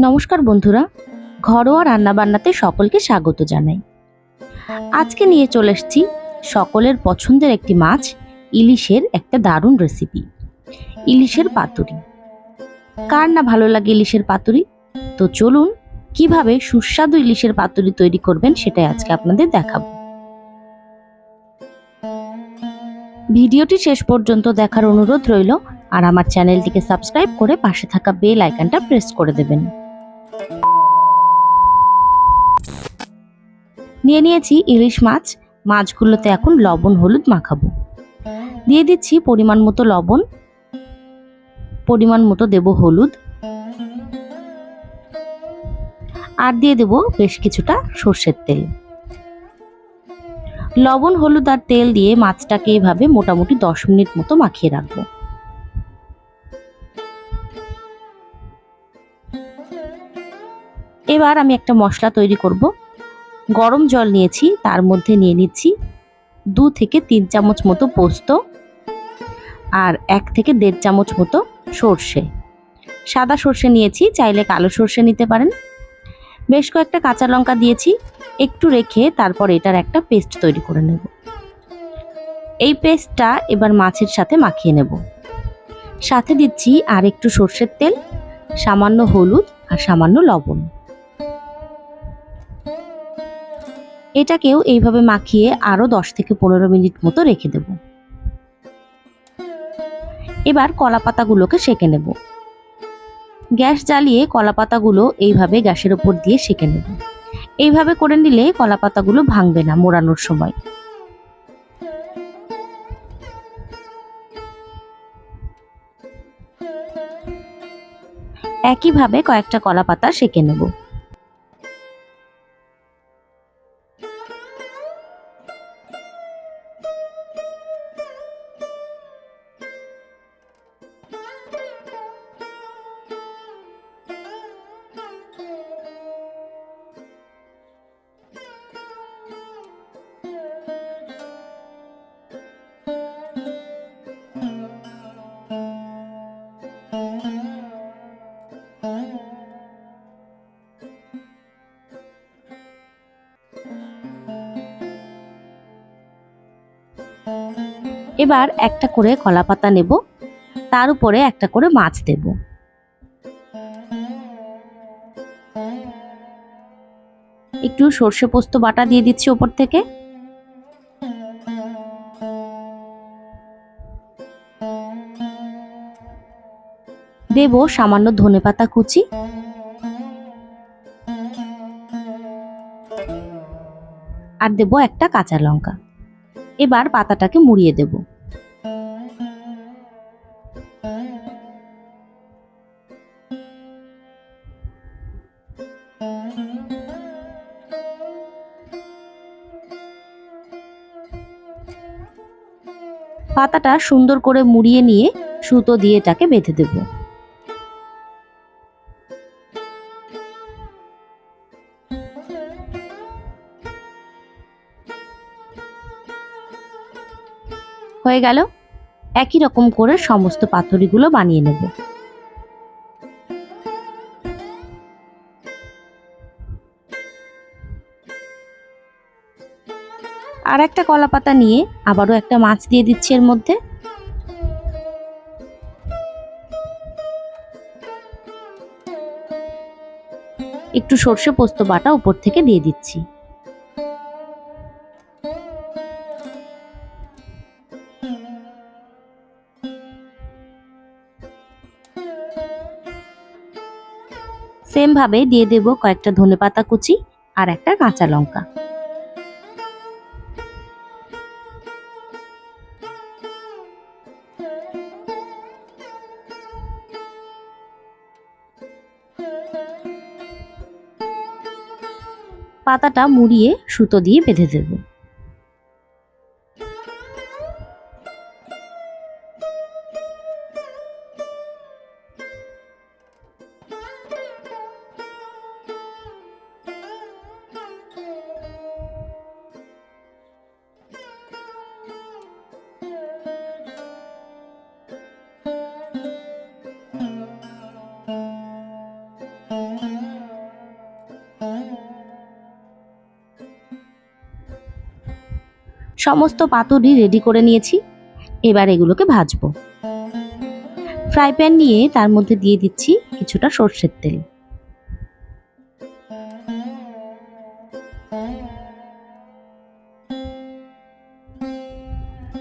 নমস্কার বন্ধুরা, ঘরোয়া রান্নাবান্নাতে সকলকে স্বাগত জানাই। আজকে নিয়ে চলে এসেছি সকলের পছন্দের একটি মাছ, ইলিশের একটা দারুণ রেসিপি, ইলিশের পাতুরি। কার না ভালো লাগে ইলিশের পাতুরি? তো চলুন কিভাবে সুস্বাদু ইলিশের পাতুরি তৈরি করবেন সেটাই আজকে আপনাদের দেখাবো। ভিডিওটি শেষ পর্যন্ত দেখার অনুরোধ রইল, আর আমার চ্যানেলটিকে সাবস্ক্রাইব করে পাশে থাকা বেল আইকনটা প্রেস করে দেবেন। নিয়ে নিয়েছি ইলিশ মাছ। মাছগুলোতে এখন লবণ হলুদ মাখাবো। দিয়ে দিচ্ছি পরিমাণ মতো লবণ, পরিমাণ মতো দেব হলুদ, আর দিয়ে দেব বেশ কিছুটা সর্ষের তেল। লবণ হলুদ আর তেল দিয়ে মাছটাকে এভাবে মোটামুটি 10 মিনিট মতো মাখিয়ে রাখবো। এবার আমি একটা মশলা তৈরি করব। গরম জল নিয়েছি, তার মধ্যে নিয়ে নিচ্ছি 2 থেকে 3 চামচ মতো পোস্ত আর 1 থেকে 1.5 চামচ মতো সর্ষে। সাদা সর্ষে নিয়েছি, চাইলে কালো সর্ষে নিতে পারেন। বেশ কয়েকটা কাঁচা লঙ্কা দিয়েছি। একটু রেখে তারপর এটার একটা পেস্ট তৈরি করে নেব। এই পেস্টটা এবার মাছের সাথে মাখিয়ে নেব। সাথে দিচ্ছি আর একটু সর্ষের তেল, সামান্য হলুদ আর সামান্য লবণ। এটাকেও এইভাবে মাখিয়ে আরও 10 থেকে 15 মিনিট মতো রেখে দেব। এবার কলা পাতাগুলোকে সেঁকে নেব। গ্যাস জ্বালিয়ে কলা পাতাগুলো এইভাবে গ্যাসের উপর দিয়ে সেঁকে নেব। এইভাবে করে নিলে কলা পাতাগুলো ভাঙবে না মোড়ানোর সময়। একইভাবে কয়েকটা কলা পাতা সেঁকে নেব। এবার একটা করে কলা পাতা নেব, তার উপরে একটা করে মাছ দেব। একটু সর্ষে পোস্ত বাটা দিয়ে দিচ্ছি ওপর থেকে। দেব সামান্য ধনেপাতা কুচি, আর দেব একটা কাঁচা লঙ্কা। এবার পাতাটাকে মুড়িয়ে দেব। পাতাটা সুন্দর করে মুড়িয়ে নিয়ে সুতো দিয়ে এটাকে বেঁধে দেব। হয়ে গেল। একই রকম করে সমস্ত পাতুরিগুলো বানিয়ে নেব। আর একটা কলা পাতা নিয়ে আবারও একটা মাছ দিয়ে দিচ্ছি এর মধ্যে। একটু সর্ষে পোস্ত বাটা উপর থেকে দিয়ে দিচ্ছি। সেম ভাবে দিয়ে দেব কয়েকটা ধনেপাতা কুচি আর একটা কাঁচা লঙ্কা। পাতাটা মুড়িয়ে সুতো দিয়ে বেঁধে দেব। সমস্ত পাতুরি রেডি করে নিয়েছি। এবার এগুলোকে ভাজবো। ফ্রাই প্যান নিয়ে তার মধ্যে দিয়ে দিচ্ছি কিছুটা সর্ষের তেল।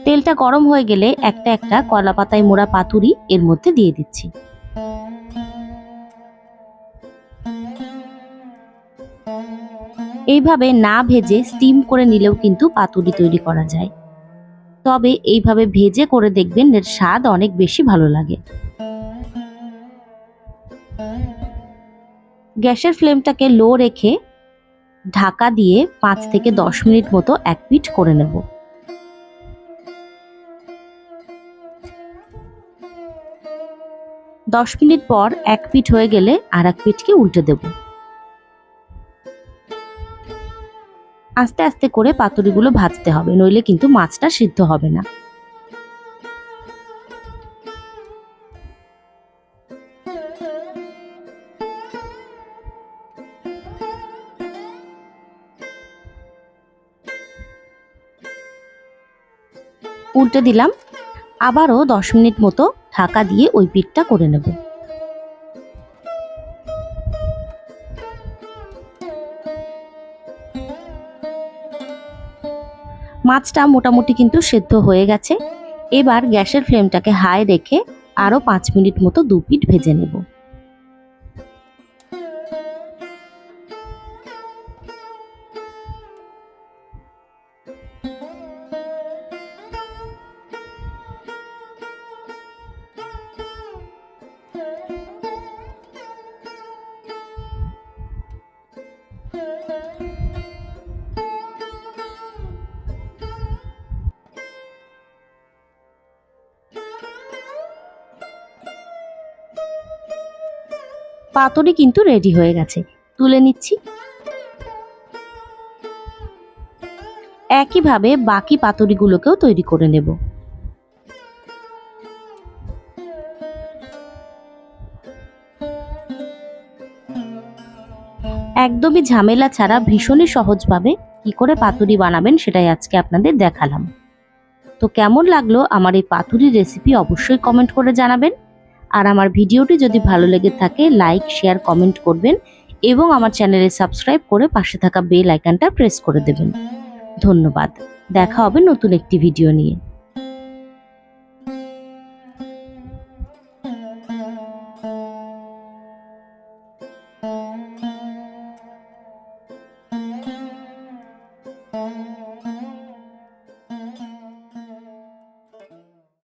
তেলটা গরম হয়ে গেলে একটা একটা কলা পাতায় মোড়া পাতুরি এর মধ্যে দিয়ে দিচ্ছি। এইভাবে না ভেজে স্টিম করে নিলেও কিন্তু পাতুরি তৈরি করা যায়, তবে এইভাবে ভেজে করে দেখবেন এর স্বাদ অনেক বেশি ভালো লাগে। গ্যাসের ফ্লেমটাকে লো রেখে ঢাকা দিয়ে 5 থেকে 10 মিনিট মতো এক পিঠ করে নেব। দশ মিনিট পর এক পিঠ হয়ে গেলে আর এক পিঠকে উল্টে দেব। আস্তে আস্তে করে পাতুরিগুলো ভাজতে হবে, নইলে কিন্তু মাছটা সিদ্ধ হবে না। উল্টে দিলাম। আবারও 10 মিনিট মতো ঢাকা দিয়ে ওই পিঠটা করে নেব। মাছটা মোটামুটি কিন্তু সেদ্ধ হয়ে গেছে। এবার গ্যাসের ফ্লেমটাকে হাই রেখে আরও 5 মিনিট মতো দু পিঠ ভেজে নেব। পাতুরি কিন্তু রেডি হয়ে গেছে, তুলে নিচ্ছি। একইভাবে বাকি পাতুরিগুলোকেও তৈরি করে নেব। একদমই ঝামেলা ছাড়া ভীষণই সহজভাবে কি করে পাতুরি বানাবেন সেটাই আজকে আপনাদের দেখালাম। তো কেমন লাগলো আমার এই পাতুরির রেসিপি অবশ্যই কমেন্ট করে জানাবেন। আর আমার ভিডিওটি যদি ভালো লেগে থাকে লাইক, শেয়ার, কমেন্ট করবেন এবং আমার চ্যানেলে সাবস্ক্রাইব করে পাশে থাকা বেল আইকনটা প্রেস করে দেবেন। ধন্যবাদ। দেখা হবে নতুন একটি ভিডিও নিয়ে।